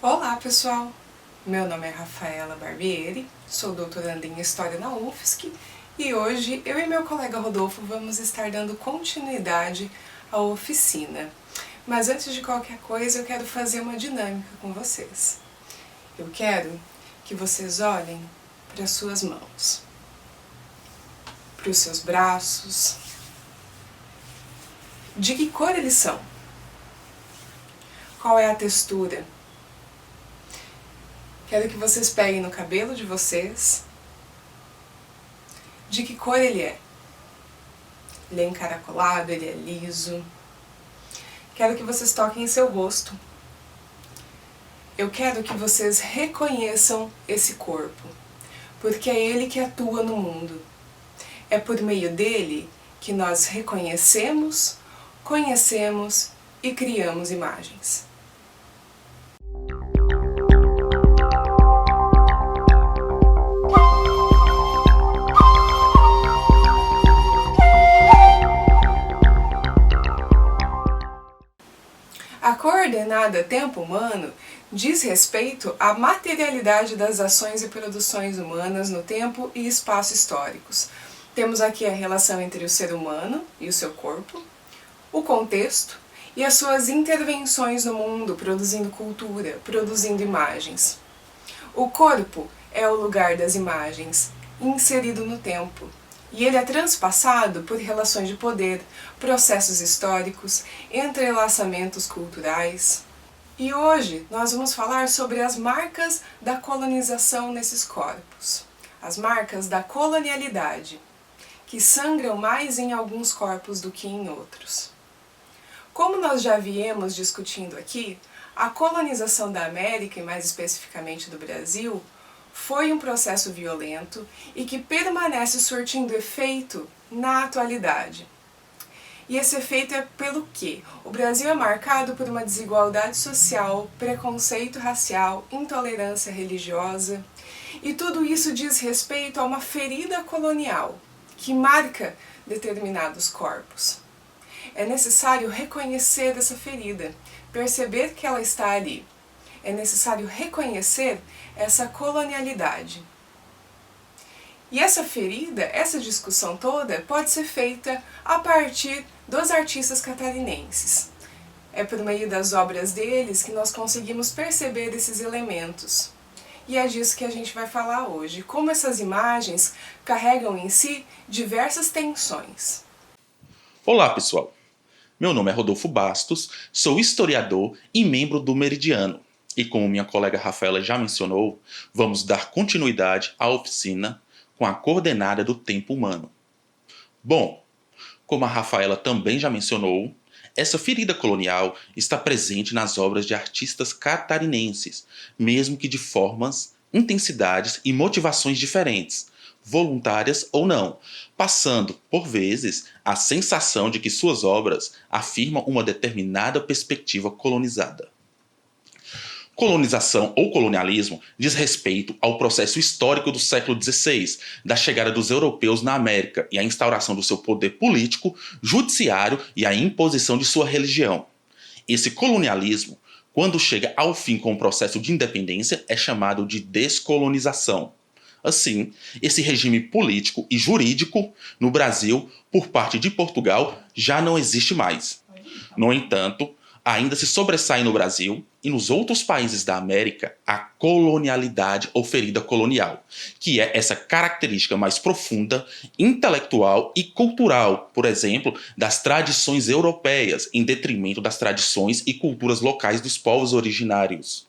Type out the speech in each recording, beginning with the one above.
Olá pessoal, meu nome é Rafaela Barbieri, sou doutoranda em História na UFSC e hoje eu e meu colega Rodolfo vamos estar dando continuidade à oficina. Mas antes de qualquer coisa eu quero fazer uma dinâmica com vocês. Eu quero que vocês olhem para as suas mãos, para os seus braços. De que cor eles são? Qual é a textura? Quero que vocês peguem no cabelo de vocês. De que cor ele é? Ele é encaracolado, ele é liso. Quero que vocês toquem em seu rosto. Eu quero que vocês reconheçam esse corpo, porque é ele que atua no mundo. É por meio dele que nós reconhecemos, conhecemos e criamos imagens. A coordenada tempo humano diz respeito à materialidade das ações e produções humanas no tempo e espaço históricos. Temos aqui a relação entre o ser humano e o seu corpo, o contexto e as suas intervenções no mundo, produzindo cultura, produzindo imagens. O corpo é o lugar das imagens, inserido no tempo. E ele é transpassado por relações de poder, processos históricos, entrelaçamentos culturais. E hoje nós vamos falar sobre as marcas da colonização nesses corpos, as marcas da colonialidade, que sangram mais em alguns corpos do que em outros. Como nós já viemos discutindo aqui, a colonização da América, e mais especificamente do Brasil, foi um processo violento e que permanece surtindo efeito na atualidade. E esse efeito é pelo quê? O Brasil é marcado por uma desigualdade social, preconceito racial, intolerância religiosa, e tudo isso diz respeito a uma ferida colonial que marca determinados corpos. É necessário reconhecer essa ferida, perceber que ela está ali. É necessário reconhecer essa colonialidade. E essa ferida, essa discussão toda, pode ser feita a partir dos artistas catarinenses. É por meio das obras deles que nós conseguimos perceber esses elementos. E é disso que a gente vai falar hoje, como essas imagens carregam em si diversas tensões. Olá pessoal, meu nome é Rodolfo Bastos, sou historiador e membro do Meridiano. E como minha colega Rafaela já mencionou, vamos dar continuidade à oficina com a coordenada do tempo humano. Bom, como a Rafaela também já mencionou, essa ferida colonial está presente nas obras de artistas catarinenses, mesmo que de formas, intensidades e motivações diferentes, voluntárias ou não, passando, por vezes, a sensação de que suas obras afirmam uma determinada perspectiva colonizada. Colonização ou colonialismo diz respeito ao processo histórico do século XVI, da chegada dos europeus na América e a instauração do seu poder político, judiciário e a imposição de sua religião. Esse colonialismo, quando chega ao fim com o processo de independência, é chamado de descolonização. Assim, esse regime político e jurídico no Brasil, por parte de Portugal, já não existe mais. No entanto, ainda se sobressai no Brasil e nos outros países da América a colonialidade ou ferida colonial, que é essa característica mais profunda, intelectual e cultural, por exemplo, das tradições europeias, em detrimento das tradições e culturas locais dos povos originários.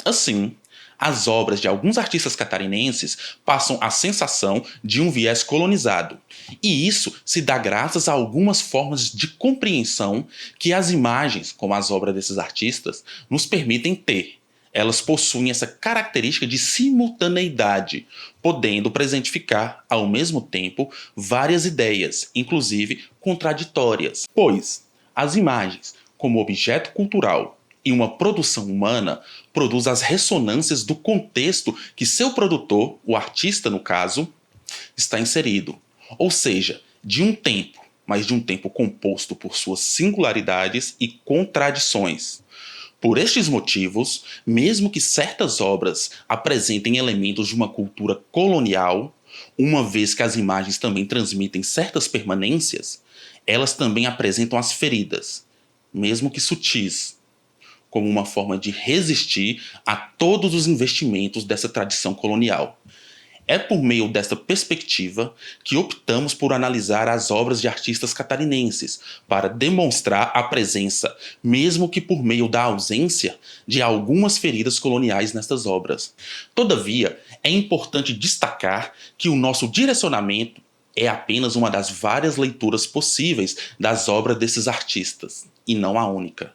Assim, as obras de alguns artistas catarinenses passam a sensação de um viés colonizado. E isso se dá graças a algumas formas de compreensão que as imagens, como as obras desses artistas, nos permitem ter. Elas possuem essa característica de simultaneidade, podendo presentificar, ao mesmo tempo, várias ideias, inclusive contraditórias. Pois as imagens, como objeto cultural, e uma produção humana produz as ressonâncias do contexto que seu produtor, o artista no caso, está inserido. Ou seja, de um tempo, mas de um tempo composto por suas singularidades e contradições. Por estes motivos, mesmo que certas obras apresentem elementos de uma cultura colonial, uma vez que as imagens também transmitem certas permanências, elas também apresentam as feridas, mesmo que sutis, como uma forma de resistir a todos os investimentos dessa tradição colonial. É por meio desta perspectiva que optamos por analisar as obras de artistas catarinenses, para demonstrar a presença, mesmo que por meio da ausência, de algumas feridas coloniais nestas obras. Todavia, é importante destacar que o nosso direcionamento é apenas uma das várias leituras possíveis das obras desses artistas, e não a única.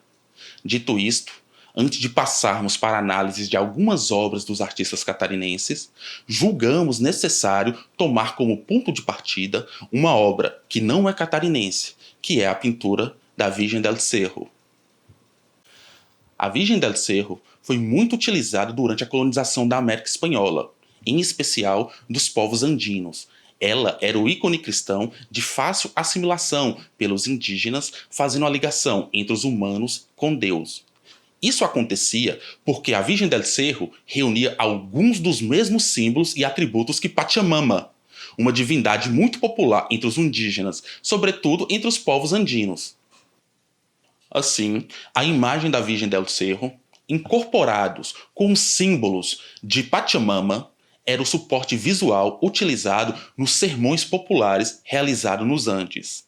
Dito isto, antes de passarmos para a análise de algumas obras dos artistas catarinenses, julgamos necessário tomar como ponto de partida uma obra que não é catarinense, que é a pintura da Virgem del Cerro. A Virgem del Cerro foi muito utilizada durante a colonização da América Espanhola, em especial dos povos andinos. Ela era o ícone cristão de fácil assimilação pelos indígenas, fazendo a ligação entre os humanos com Deus. Isso acontecia porque a Virgem del Cerro reunia alguns dos mesmos símbolos e atributos que Pachamama, uma divindade muito popular entre os indígenas, sobretudo entre os povos andinos. Assim, a imagem da Virgem del Cerro, incorporados com os símbolos de Pachamama, era o suporte visual utilizado nos sermões populares realizados nos Andes.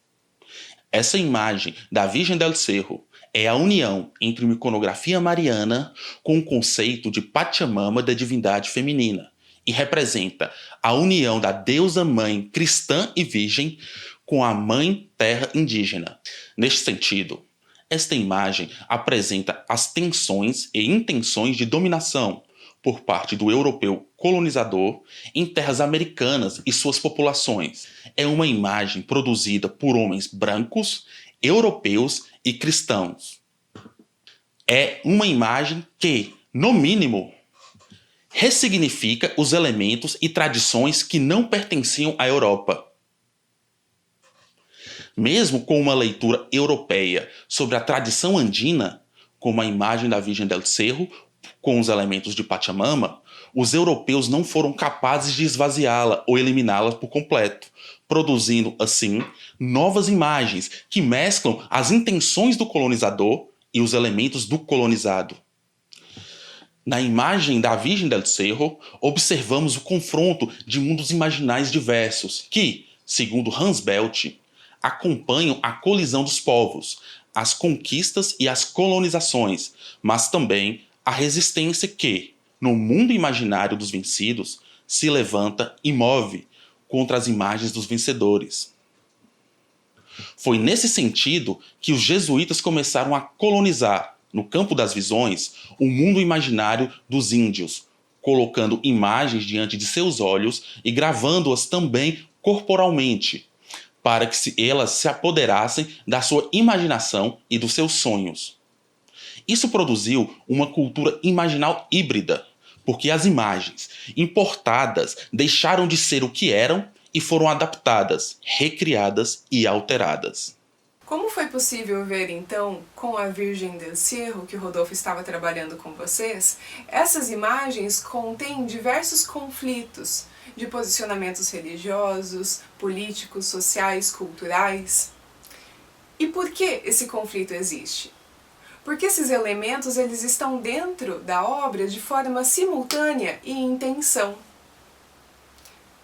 Essa imagem da Virgem del Cerro é a união entre uma iconografia mariana com o conceito de Pachamama, da divindade feminina, e representa a união da deusa mãe cristã e virgem com a mãe terra indígena. Neste sentido, esta imagem apresenta as tensões e intenções de dominação por parte do europeu colonizador em terras americanas e suas populações. É uma imagem produzida por homens brancos, europeus e cristãos. É uma imagem que, no mínimo, ressignifica os elementos e tradições que não pertenciam à Europa. Mesmo com uma leitura europeia sobre a tradição andina, como a imagem da Virgem del Cerro, com os elementos de Pachamama, os europeus não foram capazes de esvaziá-la ou eliminá-la por completo, produzindo, assim, novas imagens que mesclam as intenções do colonizador e os elementos do colonizado. Na imagem da Virgem del Cerro, observamos o confronto de mundos imaginais diversos que, segundo Hans Belt, acompanham a colisão dos povos, as conquistas e as colonizações, mas também a resistência que, no mundo imaginário dos vencidos, se levanta e move contra as imagens dos vencedores. Foi nesse sentido que os jesuítas começaram a colonizar, no campo das visões, o mundo imaginário dos índios, colocando imagens diante de seus olhos e gravando-as também corporalmente, para que elas se apoderassem da sua imaginação e dos seus sonhos. Isso produziu uma cultura imaginal híbrida, porque as imagens importadas deixaram de ser o que eram e foram adaptadas, recriadas e alteradas. Como foi possível ver, então, com a Virgem del Cerro, que o Rodolfo estava trabalhando com vocês, essas imagens contêm diversos conflitos de posicionamentos religiosos, políticos, sociais, culturais? E por que esse conflito existe? Porque esses elementos eles estão dentro da obra de forma simultânea e em tensão.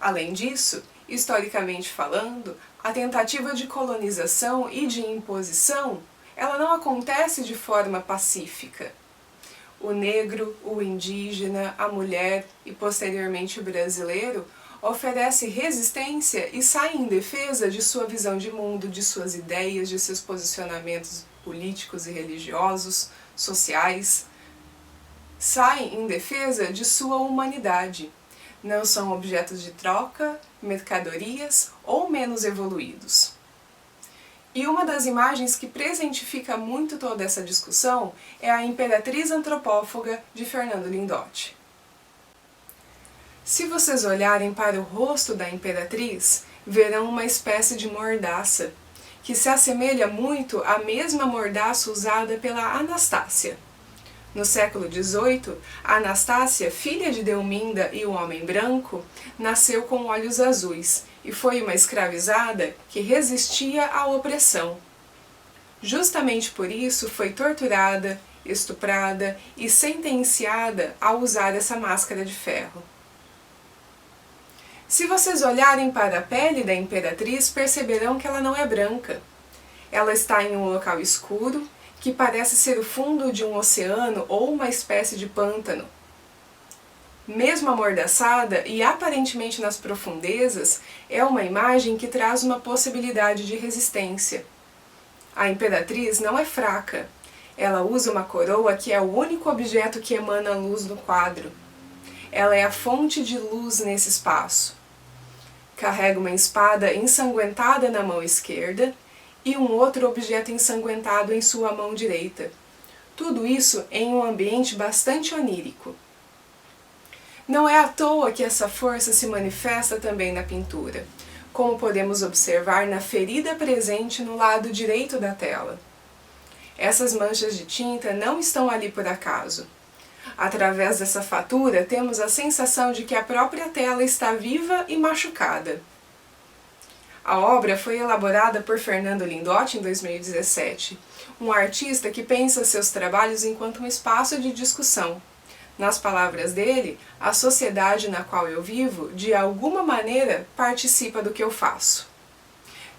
Além disso, historicamente falando, a tentativa de colonização e de imposição, ela não acontece de forma pacífica. O negro, o indígena, a mulher e posteriormente o brasileiro oferece resistência e sai em defesa de sua visão de mundo, de suas ideias, de seus posicionamentos políticos e religiosos, sociais. Sai em defesa de sua humanidade. Não são objetos de troca, mercadorias ou menos evoluídos. E uma das imagens que presentifica muito toda essa discussão é a Imperatriz Antropófaga de Fernando Lindotti. Se vocês olharem para o rosto da Imperatriz, verão uma espécie de mordaça, que se assemelha muito à mesma mordaça usada pela Anastácia. No século XVIII, Anastácia, filha de Delminda e o Homem Branco, nasceu com olhos azuis e foi uma escravizada que resistia à opressão. Justamente por isso foi torturada, estuprada e sentenciada a usar essa máscara de ferro. Se vocês olharem para a pele da imperatriz, perceberão que ela não é branca. Ela está em um local escuro, que parece ser o fundo de um oceano ou uma espécie de pântano. Mesmo amordaçada e aparentemente nas profundezas, é uma imagem que traz uma possibilidade de resistência. A imperatriz não é fraca. Ela usa uma coroa que é o único objeto que emana luz no quadro. Ela é a fonte de luz nesse espaço. Carrega uma espada ensanguentada na mão esquerda e um outro objeto ensanguentado em sua mão direita. Tudo isso em um ambiente bastante onírico. Não é à toa que essa força se manifesta também na pintura, como podemos observar na ferida presente no lado direito da tela. Essas manchas de tinta não estão ali por acaso. Através dessa fatura, temos a sensação de que a própria tela está viva e machucada. A obra foi elaborada por Fernando Lindotti em 2017, um artista que pensa seus trabalhos enquanto um espaço de discussão. Nas palavras dele, a sociedade na qual eu vivo, de alguma maneira, participa do que eu faço.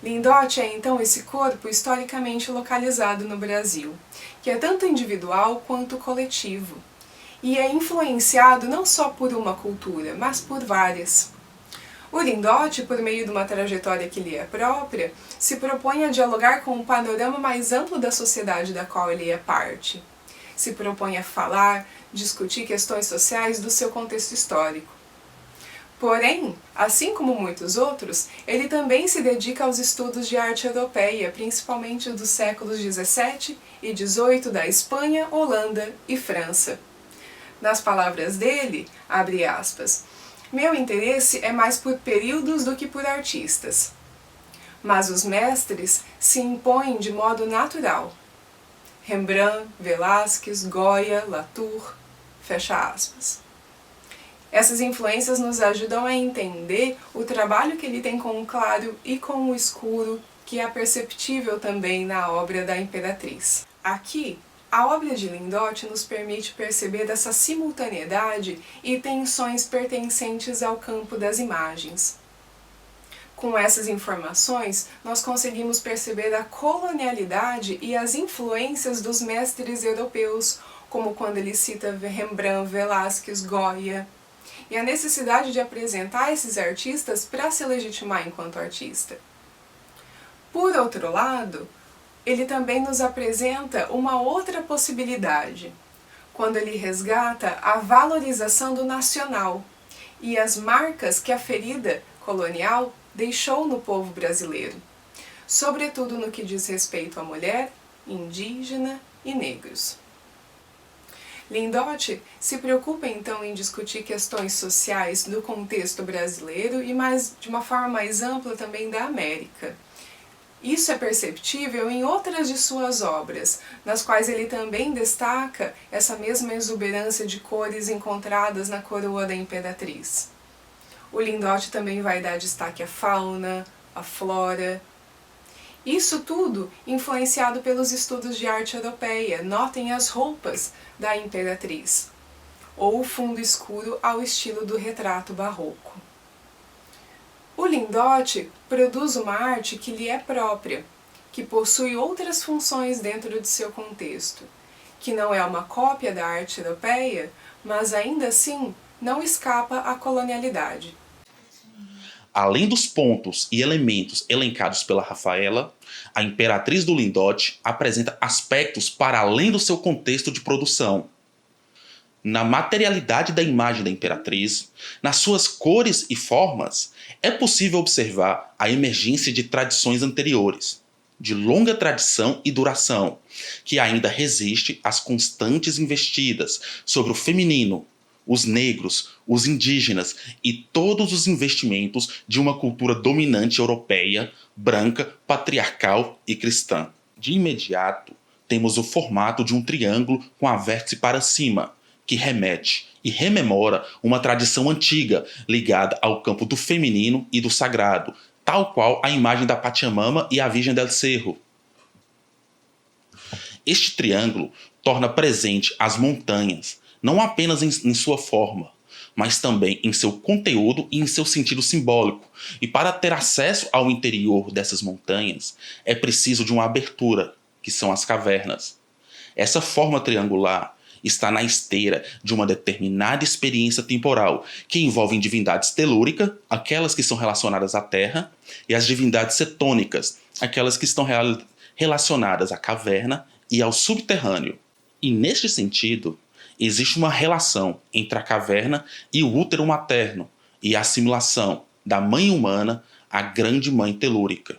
Lindotti é então esse corpo historicamente localizado no Brasil, que é tanto individual quanto coletivo, e é influenciado não só por uma cultura, mas por várias. O Lindotti, por meio de uma trajetória que lhe é própria, se propõe a dialogar com um panorama mais amplo da sociedade da qual ele é parte. Se propõe a falar, discutir questões sociais do seu contexto histórico. Porém, assim como muitos outros, ele também se dedica aos estudos de arte europeia, principalmente dos séculos XVII e XVIII da Espanha, Holanda e França. Nas palavras dele, abre aspas, meu interesse é mais por períodos do que por artistas. Mas os mestres se impõem de modo natural. Rembrandt, Velázquez, Goya, Latour, fecha aspas. Essas influências nos ajudam a entender o trabalho que ele tem com o claro e com o escuro, que é perceptível também na obra da Imperatriz. Aqui, a obra de Lindotti nos permite perceber essa simultaneidade e tensões pertencentes ao campo das imagens. Com essas informações, nós conseguimos perceber a colonialidade e as influências dos mestres europeus, como quando ele cita Rembrandt, Velázquez, Goya, e a necessidade de apresentar esses artistas para se legitimar enquanto artista. Por outro lado, ele também nos apresenta uma outra possibilidade, quando ele resgata a valorização do nacional e as marcas que a ferida colonial deixou no povo brasileiro, sobretudo no que diz respeito à mulher, indígena e negros. Lindotti se preocupa então em discutir questões sociais do contexto brasileiro e de uma forma mais ampla também da América. Isso é perceptível em outras de suas obras, nas quais ele também destaca essa mesma exuberância de cores encontradas na coroa da Imperatriz. O Lindotti também vai dar destaque à fauna, à flora. Isso tudo influenciado pelos estudos de arte europeia. Notem as roupas da Imperatriz, ou o fundo escuro ao estilo do retrato barroco. O Lindotti produz uma arte que lhe é própria, que possui outras funções dentro de seu contexto, que não é uma cópia da arte europeia, mas ainda assim não escapa à colonialidade. Além dos pontos e elementos elencados pela Rafaela, a Imperatriz do Lindotti apresenta aspectos para além do seu contexto de produção. Na materialidade da imagem da Imperatriz, nas suas cores e formas, é possível observar a emergência de tradições anteriores, de longa tradição e duração, que ainda resiste às constantes investidas sobre o feminino, os negros, os indígenas e todos os investimentos de uma cultura dominante europeia, branca, patriarcal e cristã. De imediato, temos o formato de um triângulo com a vértice para cima, que remete e rememora uma tradição antiga ligada ao campo do feminino e do sagrado, tal qual a imagem da Pachamama e a Virgem del Cerro. Este triângulo torna presente as montanhas, não apenas em sua forma, mas também em seu conteúdo e em seu sentido simbólico. E para ter acesso ao interior dessas montanhas, é preciso de uma abertura, que são as cavernas. Essa forma triangular está na esteira de uma determinada experiência temporal, que envolve divindades telúricas, aquelas que são relacionadas à Terra, e as divindades cetônicas, aquelas que estão relacionadas à caverna e ao subterrâneo. E neste sentido, existe uma relação entre a caverna e o útero materno e a assimilação da mãe humana à grande mãe telúrica.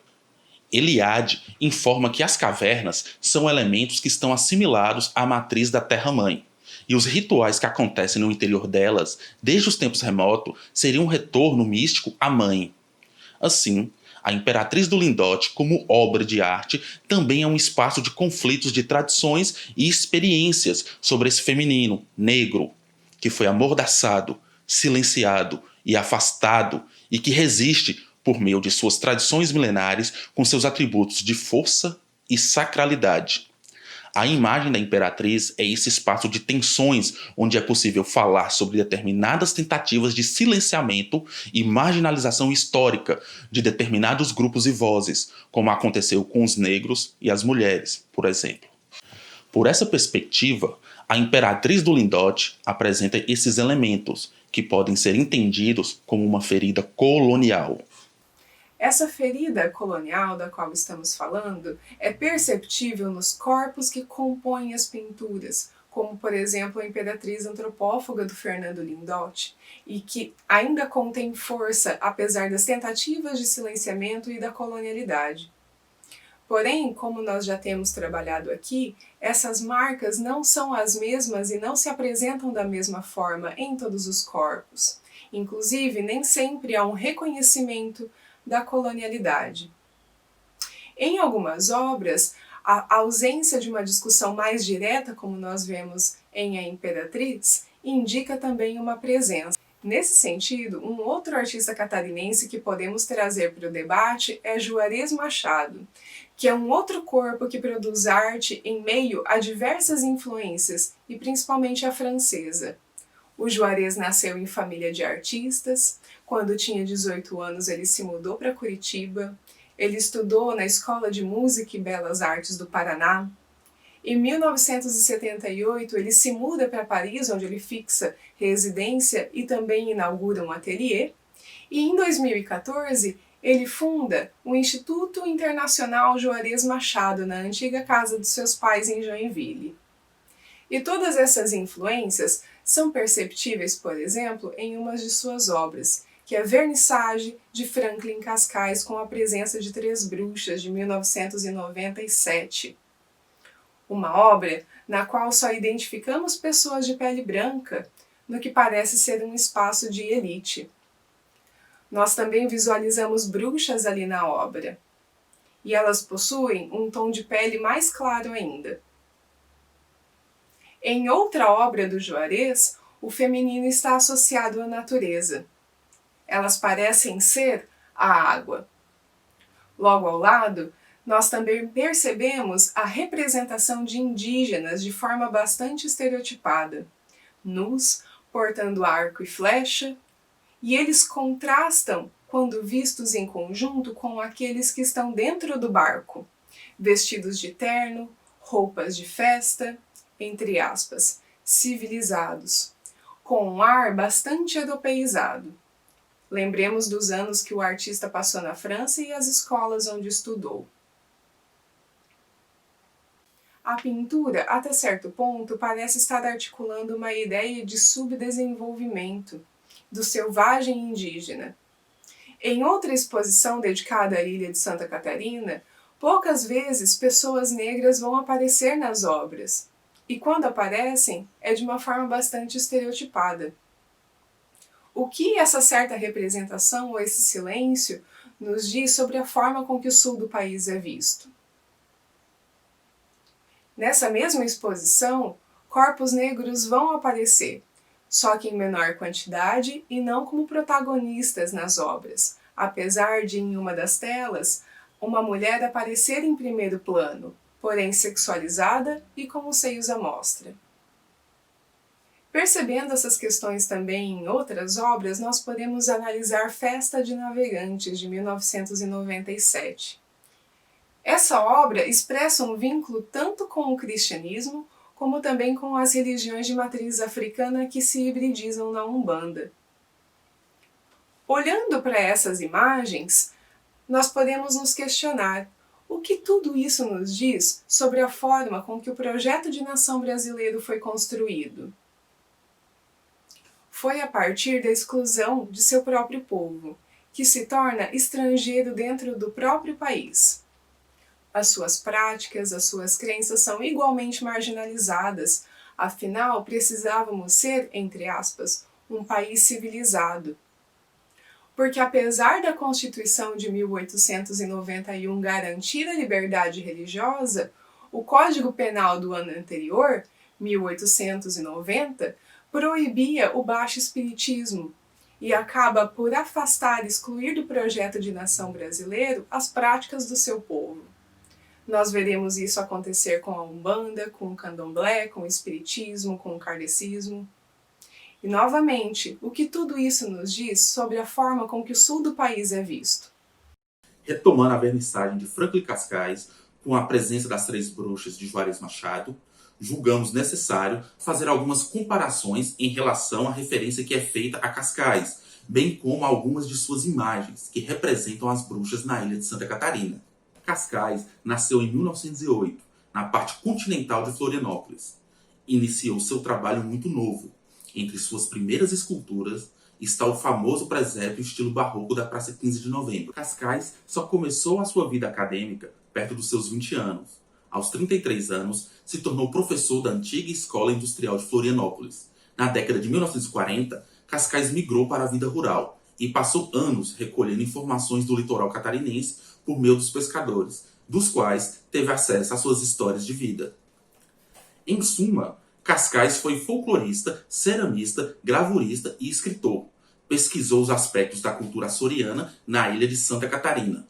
Eliade informa que as cavernas são elementos que estão assimilados à matriz da Terra-mãe, e os rituais que acontecem no interior delas, desde os tempos remotos, seriam um retorno místico à mãe. Assim, a Imperatriz do Lindote, como obra de arte, também é um espaço de conflitos de tradições e experiências sobre esse feminino negro, que foi amordaçado, silenciado e afastado, e que resiste por meio de suas tradições milenares com seus atributos de força e sacralidade. A imagem da Imperatriz é esse espaço de tensões onde é possível falar sobre determinadas tentativas de silenciamento e marginalização histórica de determinados grupos e vozes, como aconteceu com os negros e as mulheres, por exemplo. Por essa perspectiva, a Imperatriz do Lindote apresenta esses elementos, que podem ser entendidos como uma ferida colonial. Essa ferida colonial da qual estamos falando é perceptível nos corpos que compõem as pinturas, como por exemplo a Imperatriz Antropófaga do Fernando Lindotti, e que ainda contém força apesar das tentativas de silenciamento e da colonialidade. Porém, como nós já temos trabalhado aqui, essas marcas não são as mesmas e não se apresentam da mesma forma em todos os corpos. Inclusive, nem sempre há um reconhecimento da colonialidade. Em algumas obras, a ausência de uma discussão mais direta, como nós vemos em A Imperatriz, indica também uma presença. Nesse sentido, um outro artista catarinense que podemos trazer para o debate é Juarez Machado, que é um outro corpo que produz arte em meio a diversas influências, e principalmente a francesa. O Juarez nasceu em família de artistas. Quando tinha 18 anos, ele se mudou para Curitiba. Ele estudou na Escola de Música e Belas Artes do Paraná. Em 1978, ele se muda para Paris, onde ele fixa residência e também inaugura um ateliê. E em 2014, ele funda o Instituto Internacional Juarez Machado, na antiga casa dos seus pais em Joinville. E todas essas influências são perceptíveis, por exemplo, em uma de suas obras, que é Vernissage, de Franklin Cascais, com a presença de 3 bruxas, de 1997. Uma obra na qual só identificamos pessoas de pele branca, no que parece ser um espaço de elite. Nós também visualizamos bruxas ali na obra, e elas possuem um tom de pele mais claro ainda. Em outra obra do Juarez, o feminino está associado à natureza. Elas parecem ser a água. Logo ao lado, nós também percebemos a representação de indígenas de forma bastante estereotipada, nus, portando arco e flecha, e eles contrastam quando vistos em conjunto com aqueles que estão dentro do barco, vestidos de terno, roupas de festa, entre aspas, civilizados, com um ar bastante europeizado. Lembremos dos anos que o artista passou na França e as escolas onde estudou. A pintura, até certo ponto, parece estar articulando uma ideia de subdesenvolvimento do selvagem indígena. Em outra exposição dedicada à ilha de Santa Catarina, poucas vezes pessoas negras vão aparecer nas obras, e quando aparecem, é de uma forma bastante estereotipada. O que essa certa representação ou esse silêncio nos diz sobre a forma com que o sul do país é visto? Nessa mesma exposição, corpos negros vão aparecer, só que em menor quantidade e não como protagonistas nas obras, apesar de, em uma das telas, uma mulher aparecer em primeiro plano, porém sexualizada e com os seios à mostra. Percebendo essas questões também em outras obras, nós podemos analisar Festa de Navegantes, de 1997. Essa obra expressa um vínculo tanto com o cristianismo, como também com as religiões de matriz africana que se hibridizam na Umbanda. Olhando para essas imagens, nós podemos nos questionar o que tudo isso nos diz sobre a forma com que o projeto de nação brasileiro foi construído. Foi a partir da exclusão de seu próprio povo, que se torna estrangeiro dentro do próprio país. As suas práticas, as suas crenças são igualmente marginalizadas, afinal precisávamos ser, entre aspas, um país civilizado. Porque apesar da Constituição de 1891 garantir a liberdade religiosa, o Código Penal do ano anterior, 1890, proibia o baixo espiritismo e acaba por afastar e excluir do projeto de nação brasileiro as práticas do seu povo. Nós veremos isso acontecer com a Umbanda, com o Candomblé, com o Espiritismo, com o Kardecismo. E, novamente, o que tudo isso nos diz sobre a forma com que o sul do país é visto? Retomando a vernissagem de Franklin Cascais, com a presença das Três Bruxas de Juarez Machado, julgamos necessário fazer algumas comparações em relação à referência que é feita a Cascais, bem como algumas de suas imagens, que representam as bruxas na ilha de Santa Catarina. Cascais nasceu em 1908, na parte continental de Florianópolis. Iniciou seu trabalho muito novo. Entre suas primeiras esculturas está o famoso presépio estilo barroco da Praça 15 de Novembro. Cascais só começou a sua vida acadêmica perto dos seus 20 anos. Aos 33 anos, se tornou professor da antiga Escola Industrial de Florianópolis. Na década de 1940, Cascais migrou para a vida rural e passou anos recolhendo informações do litoral catarinense por meio dos pescadores, dos quais teve acesso às suas histórias de vida. Em suma, Cascais foi folclorista, ceramista, gravurista e escritor. Pesquisou os aspectos da cultura açoriana na ilha de Santa Catarina.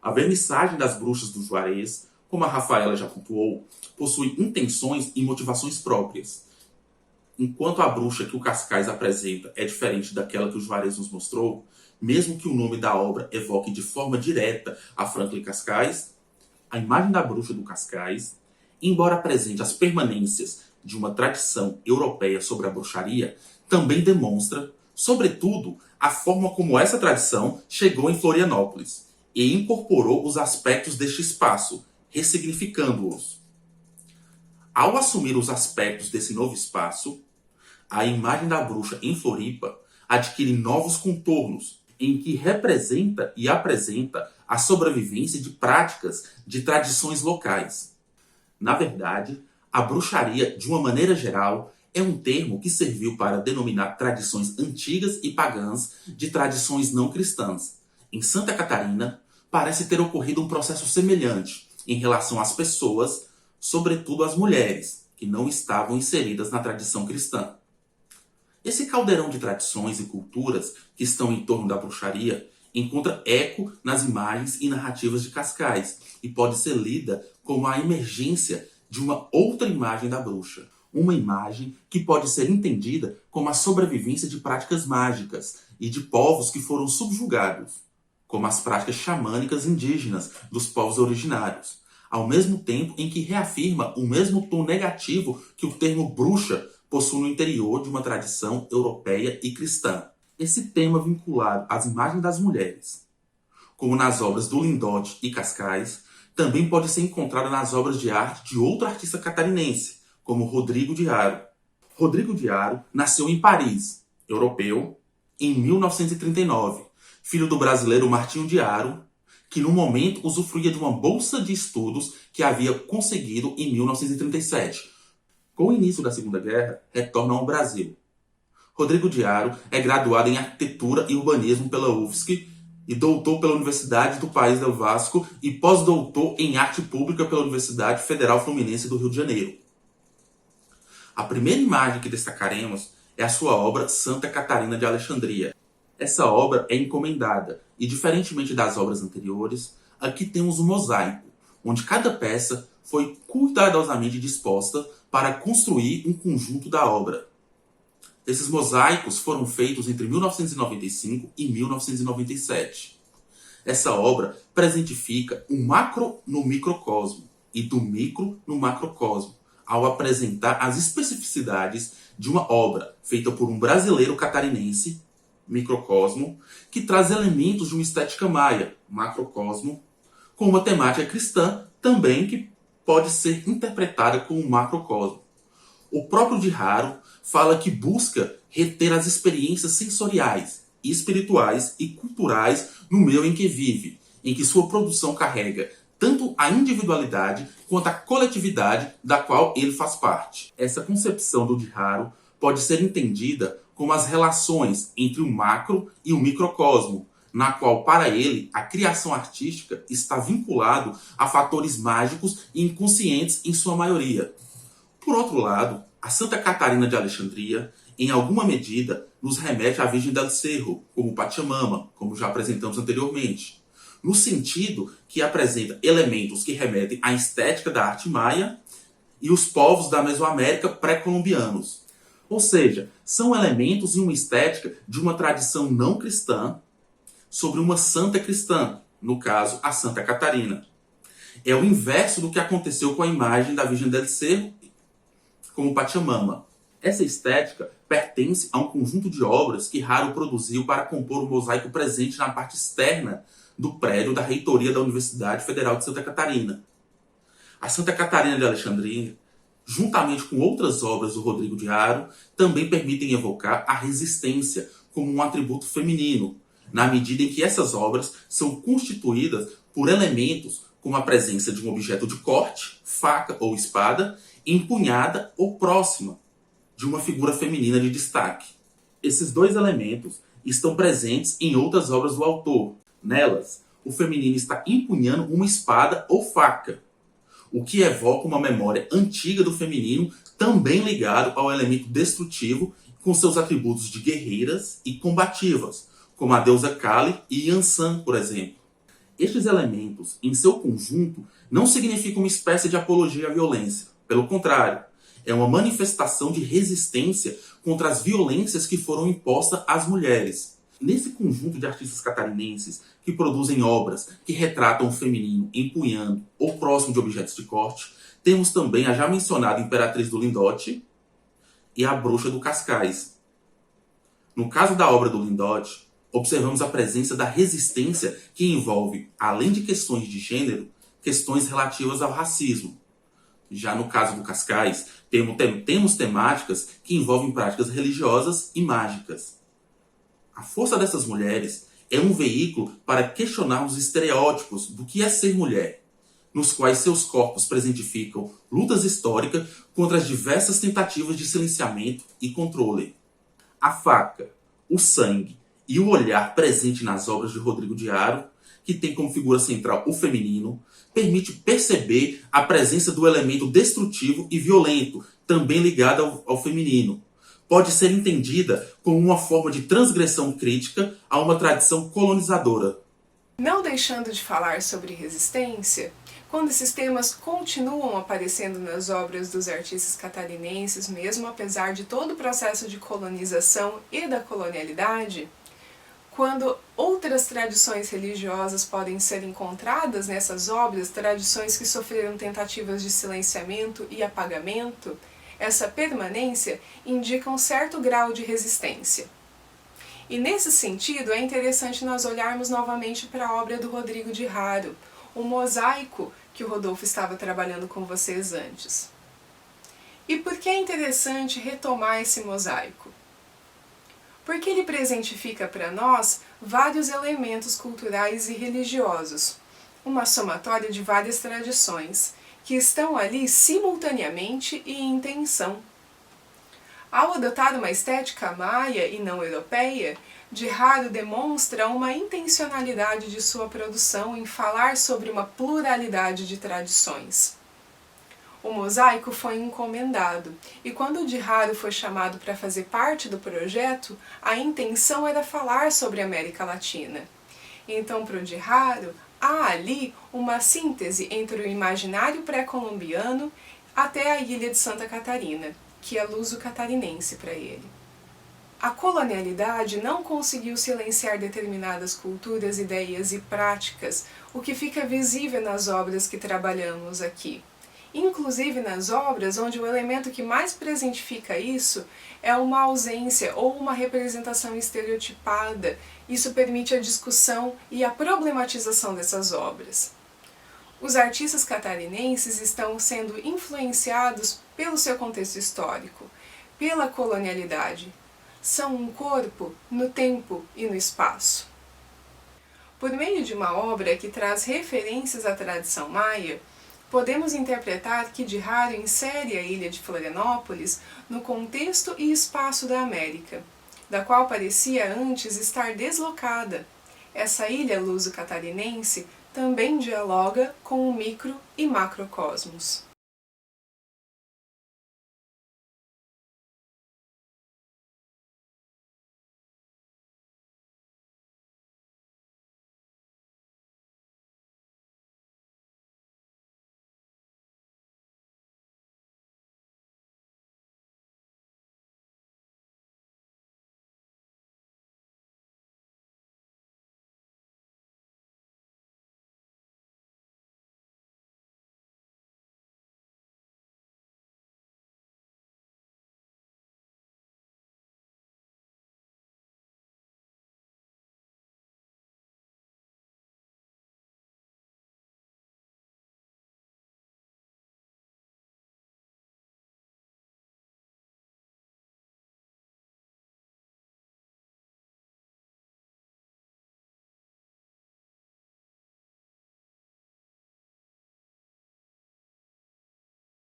A vernissagem das bruxas do Juarez, como a Rafaela já pontuou, possui intenções e motivações próprias. Enquanto a bruxa que o Cascais apresenta é diferente daquela que o Juarez nos mostrou, mesmo que o nome da obra evoque de forma direta a Franklin Cascais, a imagem da bruxa do Cascais, embora apresente as permanências de uma tradição europeia sobre a bruxaria, também demonstra, sobretudo, a forma como essa tradição chegou em Florianópolis e incorporou os aspectos deste espaço, ressignificando-os. Ao assumir os aspectos desse novo espaço, a imagem da bruxa em Floripa adquire novos contornos, em que representa e apresenta a sobrevivência de práticas de tradições locais. Na verdade, a bruxaria, de uma maneira geral, é um termo que serviu para denominar tradições antigas e pagãs de tradições não cristãs. Em Santa Catarina, parece ter ocorrido um processo semelhante em relação às pessoas, sobretudo às mulheres, que não estavam inseridas na tradição cristã. Esse caldeirão de tradições e culturas que estão em torno da bruxaria encontra eco nas imagens e narrativas de Cascais e pode ser lida como a emergência de uma outra imagem da bruxa. Uma imagem que pode ser entendida como a sobrevivência de práticas mágicas e de povos que foram subjugados, como as práticas xamânicas indígenas dos povos originários, ao mesmo tempo em que reafirma o mesmo tom negativo que o termo bruxa possui no interior de uma tradição europeia e cristã. Esse tema vinculado às imagens das mulheres, como nas obras do Lindotti e Cascais, também pode ser encontrado nas obras de arte de outro artista catarinense, como Rodrigo de Haro. Rodrigo de Haro nasceu em Paris, europeu, em 1939. filho do brasileiro Martinho de Haro, que no momento usufruía de uma bolsa de estudos que havia conseguido em 1937. Com o início da Segunda Guerra, retorna ao Brasil. Rodrigo de Haro é graduado em Arquitetura e Urbanismo pela UFSC e doutor pela Universidade do País del Vasco e pós-doutor em Arte Pública pela Universidade Federal Fluminense do Rio de Janeiro. A primeira imagem que destacaremos é a sua obra Santa Catarina de Alexandria. Essa obra é encomendada e, diferentemente das obras anteriores, aqui temos um mosaico, onde cada peça foi cuidadosamente disposta para construir um conjunto da obra. Esses mosaicos foram feitos entre 1995 e 1997. Essa obra presentifica o macro no microcosmo e do micro no macrocosmo, ao apresentar as especificidades de uma obra feita por um brasileiro catarinense, microcosmo, que traz elementos de uma estética maia, macrocosmo, com uma temática cristã também que pode ser interpretada como macrocosmo. O próprio de Haro fala que busca reter as experiências sensoriais, espirituais e culturais no meio em que vive, em que sua produção carrega tanto a individualidade quanto a coletividade da qual ele faz parte. Essa concepção do de Haro pode ser entendida como as relações entre o macro e o microcosmo, na qual, para ele, a criação artística está vinculado a fatores mágicos e inconscientes em sua maioria. Por outro lado, a Santa Catarina de Alexandria, em alguma medida, nos remete à Virgem del Cerro, como Pachamama, como já apresentamos anteriormente, no sentido que apresenta elementos que remetem à estética da arte maia e os povos da Mesoamérica pré-colombianos. Ou seja, são elementos e uma estética de uma tradição não cristã sobre uma santa cristã, no caso, a Santa Catarina. É o inverso do que aconteceu com a imagem da Virgem del Cerro como Pachamama. Essa estética pertence a um conjunto de obras que Haro produziu para compor o mosaico presente na parte externa do prédio da reitoria da Universidade Federal de Santa Catarina. A Santa Catarina de Alexandria, juntamente com outras obras do Rodrigo de Haro, também permitem evocar a resistência como um atributo feminino, na medida em que essas obras são constituídas por elementos como a presença de um objeto de corte, faca ou espada, empunhada ou próxima de uma figura feminina de destaque. Esses dois elementos estão presentes em outras obras do autor. Nelas, o feminino está empunhando uma espada ou faca, o que evoca uma memória antiga do feminino, também ligado ao elemento destrutivo, com seus atributos de guerreiras e combativas, como a deusa Kali e Yansan, por exemplo. Estes elementos, em seu conjunto, não significam uma espécie de apologia à violência. Pelo contrário, é uma manifestação de resistência contra as violências que foram impostas às mulheres. Nesse conjunto de artistas catarinenses que produzem obras que retratam o feminino empunhando ou próximo de objetos de corte, temos também a já mencionada Imperatriz do Lindote e a Bruxa do Cascais. No caso da obra do Lindote, observamos a presença da resistência que envolve, além de questões de gênero, questões relativas ao racismo. Já no caso do Cascais, temos temáticas que envolvem práticas religiosas e mágicas. A força dessas mulheres é um veículo para questionar os estereótipos do que é ser mulher, nos quais seus corpos presentificam lutas históricas contra as diversas tentativas de silenciamento e controle. A faca, o sangue e o olhar presente nas obras de Rodrigo de Haro, que tem como figura central o feminino, permite perceber a presença do elemento destrutivo e violento, também ligado ao feminino. Pode ser entendida como uma forma de transgressão crítica a uma tradição colonizadora. Não deixando de falar sobre resistência, quando esses temas continuam aparecendo nas obras dos artistas catarinenses, mesmo apesar de todo o processo de colonização e da colonialidade, quando outras tradições religiosas podem ser encontradas nessas obras, tradições que sofreram tentativas de silenciamento e apagamento, essa permanência indica um certo grau de resistência. E nesse sentido é interessante nós olharmos novamente para a obra do Rodrigo de Haro, o mosaico que o Rodolfo estava trabalhando com vocês antes. E por que é interessante retomar esse mosaico? porque ele presentifica para nós vários elementos culturais e religiosos, uma somatória de várias tradições, que estão ali simultaneamente e em tensão. Ao adotar uma estética maia e não europeia, de Haro demonstra uma intencionalidade de sua produção em falar sobre uma pluralidade de tradições. O mosaico foi encomendado, e quando de Haro foi chamado para fazer parte do projeto, a intenção era falar sobre a América Latina. Então, para o de Haro, há ali uma síntese entre o imaginário pré-colombiano até a ilha de Santa Catarina, que é luso-catarinense para ele. A colonialidade não conseguiu silenciar determinadas culturas, ideias e práticas, o que fica visível nas obras que trabalhamos aqui. Inclusive nas obras onde o elemento que mais presentifica isso é uma ausência ou uma representação estereotipada. Isso permite a discussão e a problematização dessas obras. Os artistas catarinenses estão sendo influenciados pelo seu contexto histórico, pela colonialidade. São um corpo no tempo e no espaço. Por meio de uma obra que traz referências à tradição maia, podemos interpretar que de Haro insere a ilha de Florianópolis no contexto e espaço da América, da qual parecia antes estar deslocada. Essa ilha luso-catarinense também dialoga com o micro e macrocosmos.